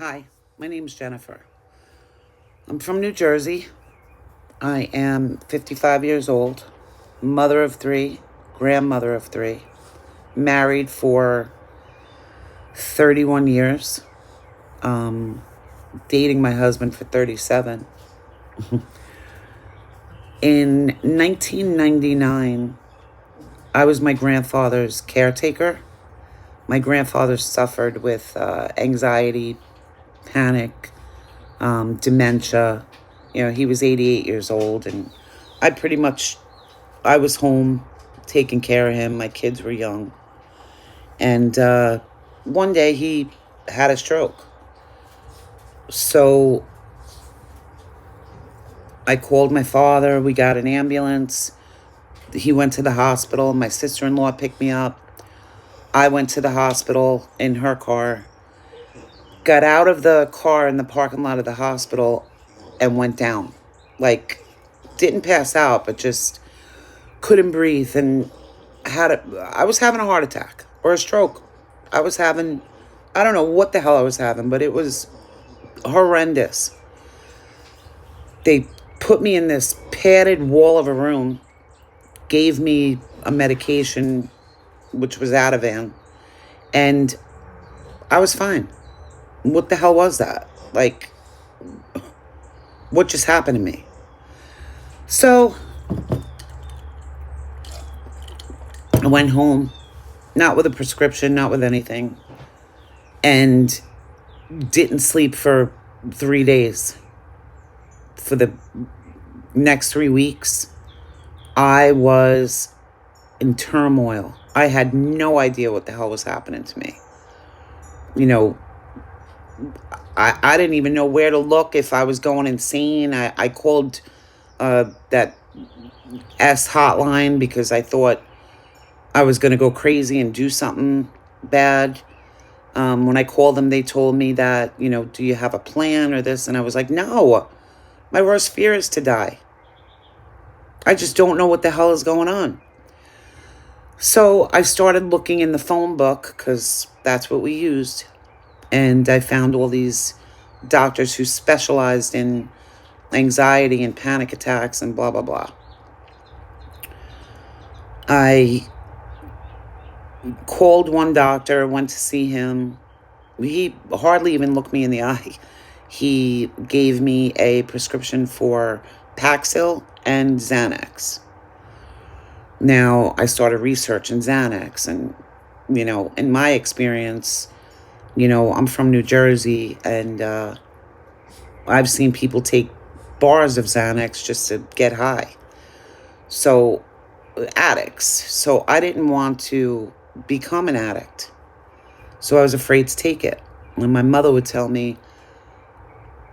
Hi, my name's Jennifer. I'm from New Jersey. I am 55 years old, mother of three, grandmother of three, married for 31 years, dating my husband for 37. In 1999, I was my grandfather's caretaker. My grandfather suffered with anxiety, panic, dementia. He was 88 years old, and I was home taking care of him. My kids were young. And one day he had a stroke. So I called my father. We got an ambulance. He went to the hospital. My sister-in-law picked me up. I went to the hospital in her car. Got out of the car in the parking lot of the hospital and went down. Didn't pass out, but just couldn't breathe and I was having a heart attack or a stroke. I don't know what the hell I was having, but it was horrendous. They put me in this padded wall of a room, gave me a medication, which was Ativan, and I was fine. What the hell was that? What just happened to me? So I went home, not with a prescription, not with anything, and didn't sleep for 3 days. For the next 3 weeks, I was in turmoil. I had no idea what the hell was happening to me. I didn't even know where to look if I was going insane. I called that S hotline because I thought I was going to go crazy and do something bad. When I called them, they told me that, do you have a plan or this? And I was like, no, my worst fear is to die. I just don't know what the hell is going on. So I started looking in the phone book because that's what we used. And I found all these doctors who specialized in anxiety and panic attacks and blah, blah, blah. I called one doctor, went to see him. He hardly even looked me in the eye. He gave me a prescription for Paxil and Xanax. Now, I started researching Xanax, and, in my experience, I'm from New Jersey, and I've seen people take bars of Xanax just to get high. So, addicts. So, I didn't want to become an addict. So, I was afraid to take it. And my mother would tell me,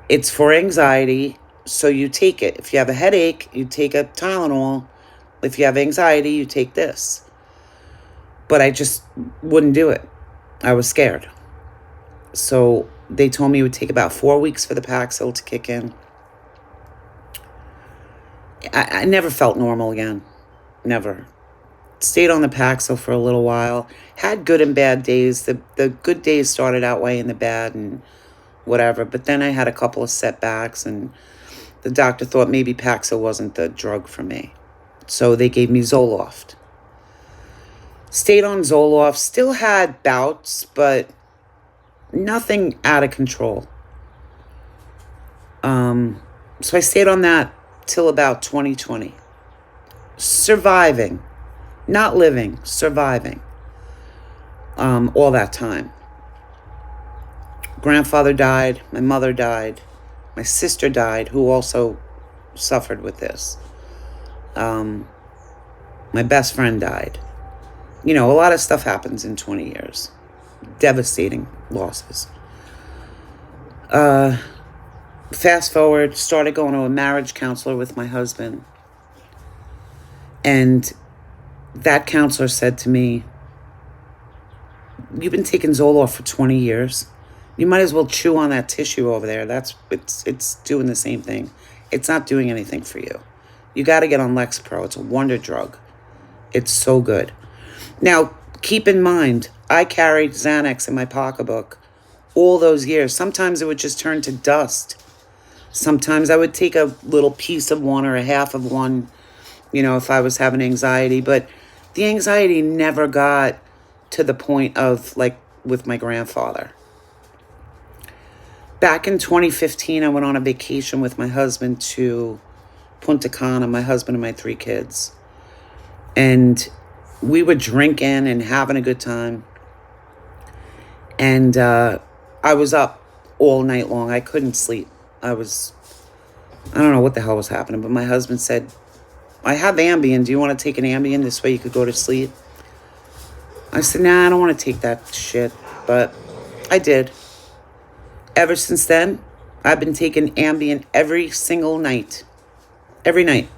it's for anxiety, so you take it. If you have a headache, you take a Tylenol. If you have anxiety, you take this. But I just wouldn't do it. I was scared. So they told me it would take about 4 weeks for the Paxil to kick in. I never felt normal again. Never. Stayed on the Paxil for a little while. Had good and bad days. The good days started outweighing the bad and whatever. But then I had a couple of setbacks, and the doctor thought maybe Paxil wasn't the drug for me. So they gave me Zoloft. Stayed on Zoloft. Still had bouts, but nothing out of control. So I stayed on that till about 2020. Surviving. Not living, surviving. All that time. Grandfather died. My mother died. My sister died, who also suffered with this. My best friend died. A lot of stuff happens in 20 years. Devastating losses. Fast forward, started going to a marriage counselor with my husband. And that counselor said to me, you've been taking Zoloft for 20 years. You might as well chew on that tissue over there. It's doing the same thing. It's not doing anything for you. You got to get on Lexapro. It's a wonder drug. It's so good. Now, keep in mind, I carried Xanax in my pocketbook all those years. Sometimes it would just turn to dust. Sometimes I would take a little piece of one or a half of one, if I was having anxiety. But the anxiety never got to the point of like with my grandfather. Back in 2015, I went on a vacation with my husband to Punta Cana, my husband and my 3 kids. And we were drinking and having a good time. And I was up all night long. I couldn't sleep. I don't know what the hell was happening, but my husband said, I have Ambien. Do you want to take an Ambien? This way you could go to sleep. I said, nah, I don't want to take that shit. But I did. Ever since then, I've been taking Ambien every single night. Every night.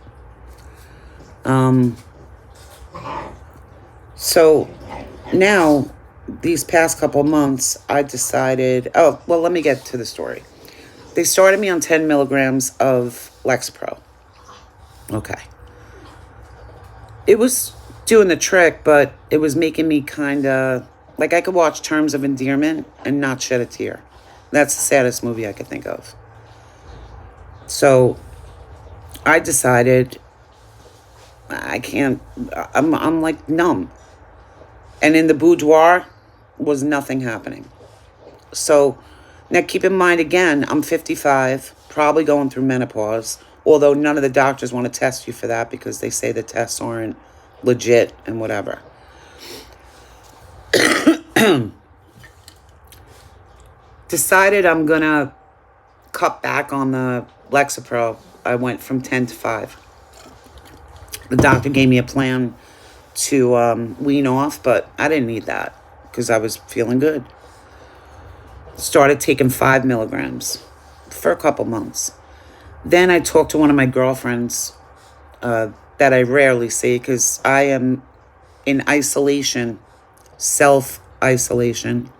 So now, these past couple months, I decided, let me get to the story. They started me on 10 milligrams of Lexapro. Okay. It was doing the trick, but it was making me kind of, like I could watch Terms of Endearment and not shed a tear. That's the saddest movie I could think of. So I decided I can't, I'm like numb. And in the boudoir was nothing happening. So now keep in mind again, I'm 55, probably going through menopause, although none of the doctors want to test you for that because they say the tests aren't legit and whatever. Decided I'm going to cut back on the Lexapro. I went from 10 to 5. The doctor gave me a plan to wean off, but I didn't need that because I was feeling good. Started taking 5 milligrams for a couple months. Then I talked to one of my girlfriends that I rarely see because I am in isolation, self-isolation.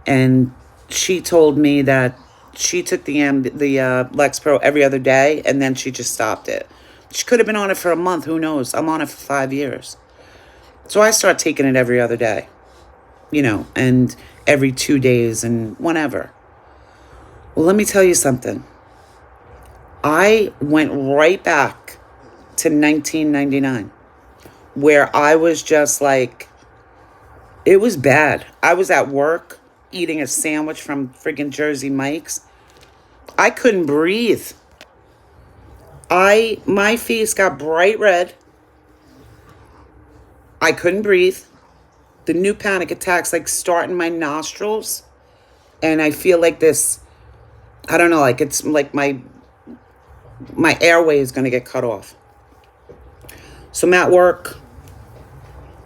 And she told me that she took the Lexapro every other day and then she just stopped it. She could have been on it for a month. Who knows? I'm on it for 5 years. So I start taking it every other day, and every 2 days and whenever. Well, let me tell you something. I went right back to 1999 where I was just like, it was bad. I was at work eating a sandwich from friggin' Jersey Mike's. I couldn't breathe. My face got bright red. I couldn't breathe. The new panic attacks like start in my nostrils. And I feel like this, I don't know, like it's like my airway is going to get cut off. So I'm at work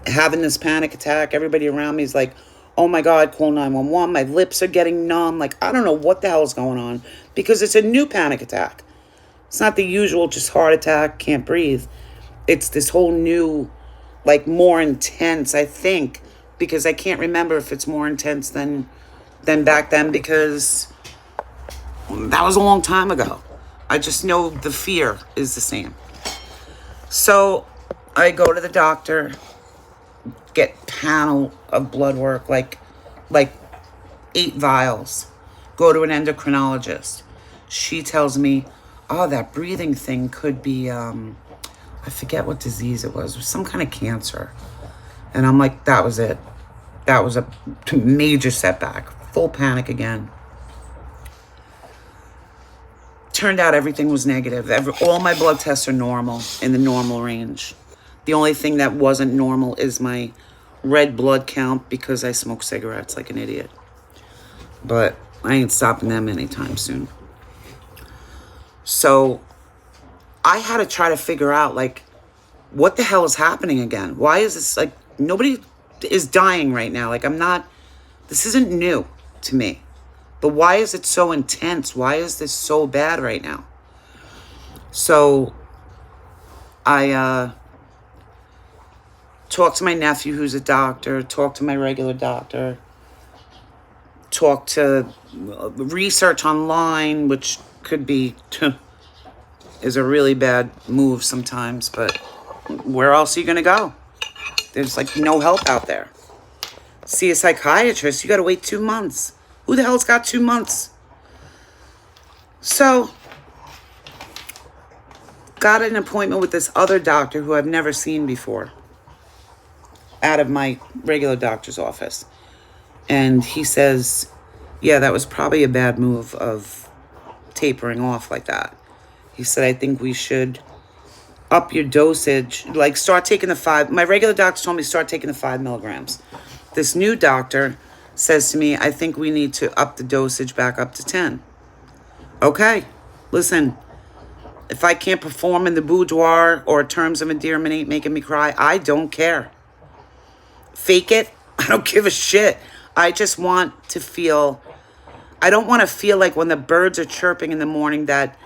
having this panic attack. Everybody around me is like, oh my God, call 911. My lips are getting numb. Like, I don't know what the hell is going on because it's a new panic attack. It's not the usual just heart attack, can't breathe. It's this whole new, like more intense, I think, because I can't remember if it's more intense than back then because that was a long time ago. I just know the fear is the same. So I go to the doctor, get panel of blood work, like 8 vials. Go to an endocrinologist. She tells me, oh, that breathing thing could be, I forget what disease it was some kind of cancer. And I'm like, that was it. That was a major setback. Full panic again. Turned out everything was negative. All my blood tests are normal, in the normal range. The only thing that wasn't normal is my red blood count because I smoke cigarettes like an idiot. But I ain't stopping them anytime soon. So I had to try to figure out, like, what the hell is happening again? Why is this, like, nobody is dying right now. Like, this isn't new to me. But why is it so intense? Why is this so bad right now? So I talked to my nephew who's a doctor, talked to my regular doctor, talked to research online, which could be is a really bad move sometimes, but where else are you going to go? There's like no help out there. See a psychiatrist, you got to wait 2 months. Who the hell's got 2 months? So, got an appointment with this other doctor who I've never seen before out of my regular doctor's office. And he says, yeah, that was probably a bad move of tapering off like that. He said, I think we should up your dosage, like start taking the 5. My regular doctor told me start taking the 5 milligrams. This new doctor says to me, I think we need to up the dosage back up to 10. Okay, listen, if I can't perform in the boudoir or terms of endearment ain't making me cry, I don't care. Fake it, I don't give a shit. I just want to feel, I don't want to feel like when the birds are chirping in the morning that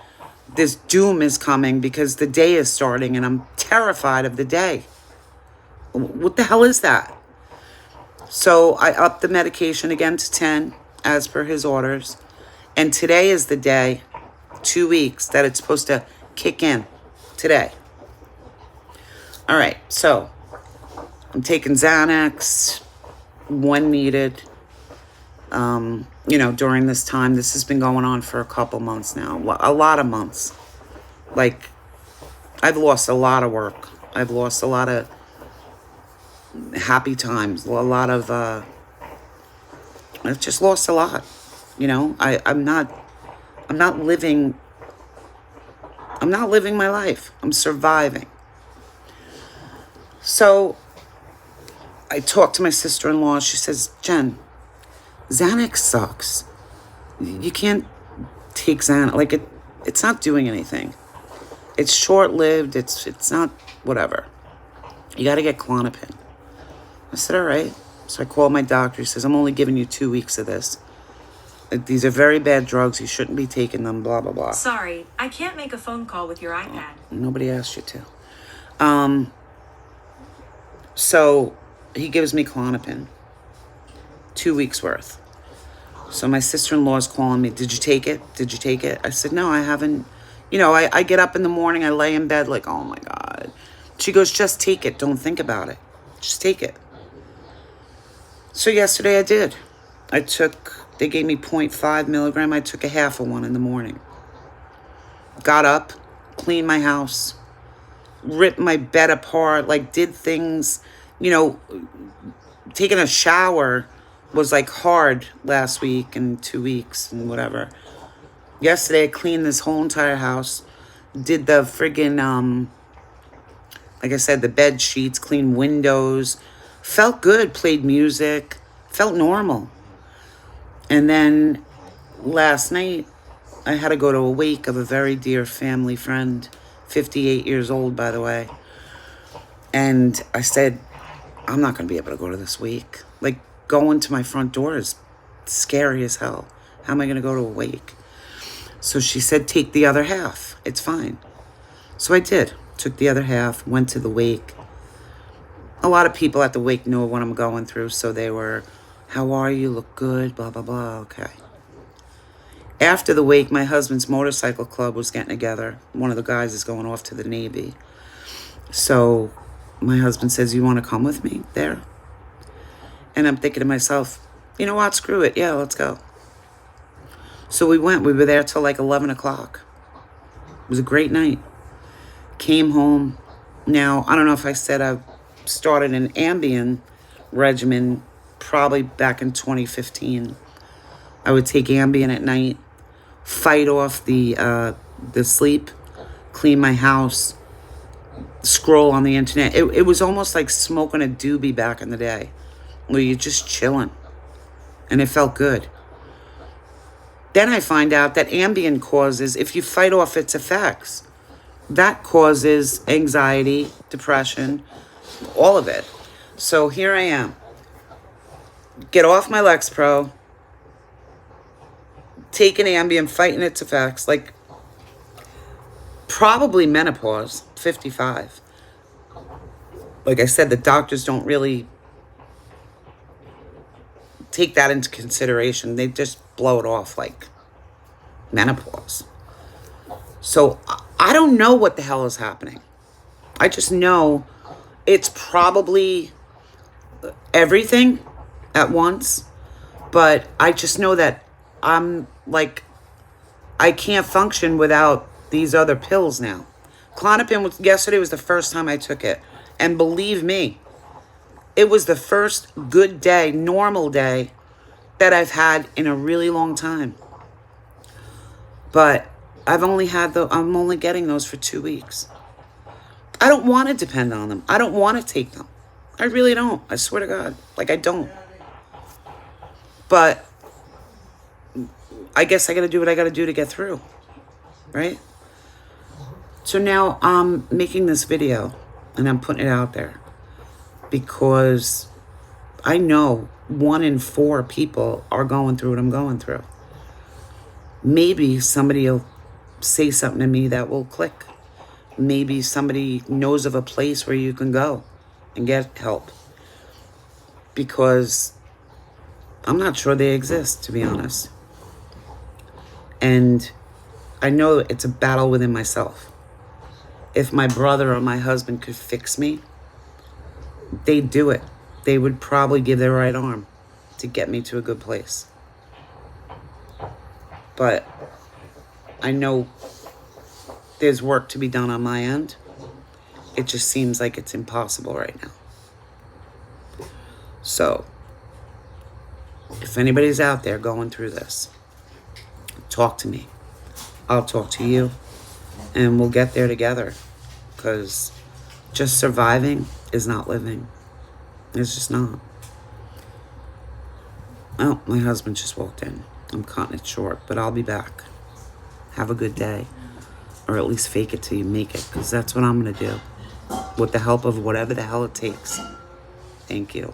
this doom is coming because the day is starting and I'm terrified of the day. What the hell is that? So I upped the medication again to 10 as per his orders. And today is the day, 2 weeks, that it's supposed to kick in. Today. All right, so I'm taking Xanax when needed. During this time, this has been going on for a couple months now, a lot of months. Like, I've lost a lot of work. I've lost a lot of happy times, a lot of, I've just lost a lot. I'm not living my life. I'm surviving. So I talked to my sister-in-law. She says, Jen, Xanax sucks. You can't take Xanax. Like, it's not doing anything. It's short-lived. It's not whatever. You got to get Klonopin. I said, all right. So I called my doctor. He says, I'm only giving you 2 weeks of this. These are very bad drugs. You shouldn't be taking them, blah, blah, blah. Sorry, I can't make a phone call with your iPad. Nobody asked you to. So he gives me Klonopin. 2 weeks worth. So my sister-in-law is calling me, did you take it? Did you take it? I said, no, I haven't. I get up in the morning, I lay in bed like, oh my God. She goes, just take it. Don't think about it. Just take it. So yesterday I did. They gave me 0.5 milligram. I took a half of one in the morning. Got up, cleaned my house, ripped my bed apart, like did things, taking a shower was like hard last week and 2 weeks and whatever. Yesterday I cleaned this whole entire house, did the friggin', like I said, the bed sheets, cleaned windows, felt good, played music, felt normal. And then last night I had to go to a wake of a very dear family friend, 58 years old, by the way. And I said, I'm not going to be able to go to this wake. Like, going to my front door is scary as hell. How am I going to go to a wake? So she said, take the other half. It's fine. So I did. Took the other half, went to the wake. A lot of people at the wake know what I'm going through. So they were, how are you? Look good, blah, blah, blah. Okay. After the wake, my husband's motorcycle club was getting together. One of the guys is going off to the Navy. So my husband says, you want to come with me there? And I'm thinking to myself, you know what? Screw it. Yeah, let's go. So we went. We were there till like 11 o'clock. It was a great night. Came home. Now, I don't know if I said I started an Ambien regimen probably back in 2015. I would take Ambien at night, fight off the sleep, clean my house, scroll on the internet. It was almost like smoking a doobie back in the day, where you're just chilling, and it felt good. Then I find out that Ambien causes, if you fight off its effects, that causes anxiety, depression, all of it. So here I am. Get off my Lexapro, taking Ambien, fighting its effects, like probably menopause, 55. Like I said, the doctors don't really take that into consideration. They just blow it off like menopause. So I don't know what the hell is happening. I just know it's probably everything at once. But I just know that I'm like, I can't function without these other pills now. Klonopin yesterday was the first time I took it. And believe me, it was the first good day, normal day that I've had in a really long time. But I'm only getting those for 2 weeks. I don't want to depend on them. I don't want to take them. I really don't. I swear to God. Like, I don't. But I guess I got to do what I got to do to get through. Right? So now I'm making this video and I'm putting it out there because I know 1 in 4 people are going through what I'm going through. Maybe somebody will say something to me that will click. Maybe somebody knows of a place where you can go and get help. Because I'm not sure they exist, to be honest. And I know it's a battle within myself. If my brother or my husband could fix me, they'd do it. They would probably give their right arm to get me to a good place. But I know there's work to be done on my end. It just seems like it's impossible right now. So, if anybody's out there going through this, talk to me. I'll talk to you. And we'll get there together. Because just surviving is not living. It's just not. Oh, my husband just walked in. I'm cutting it short, but I'll be back. Have a good day. Or at least fake it till you make it. Because that's what I'm going to do. With the help of whatever the hell it takes. Thank you.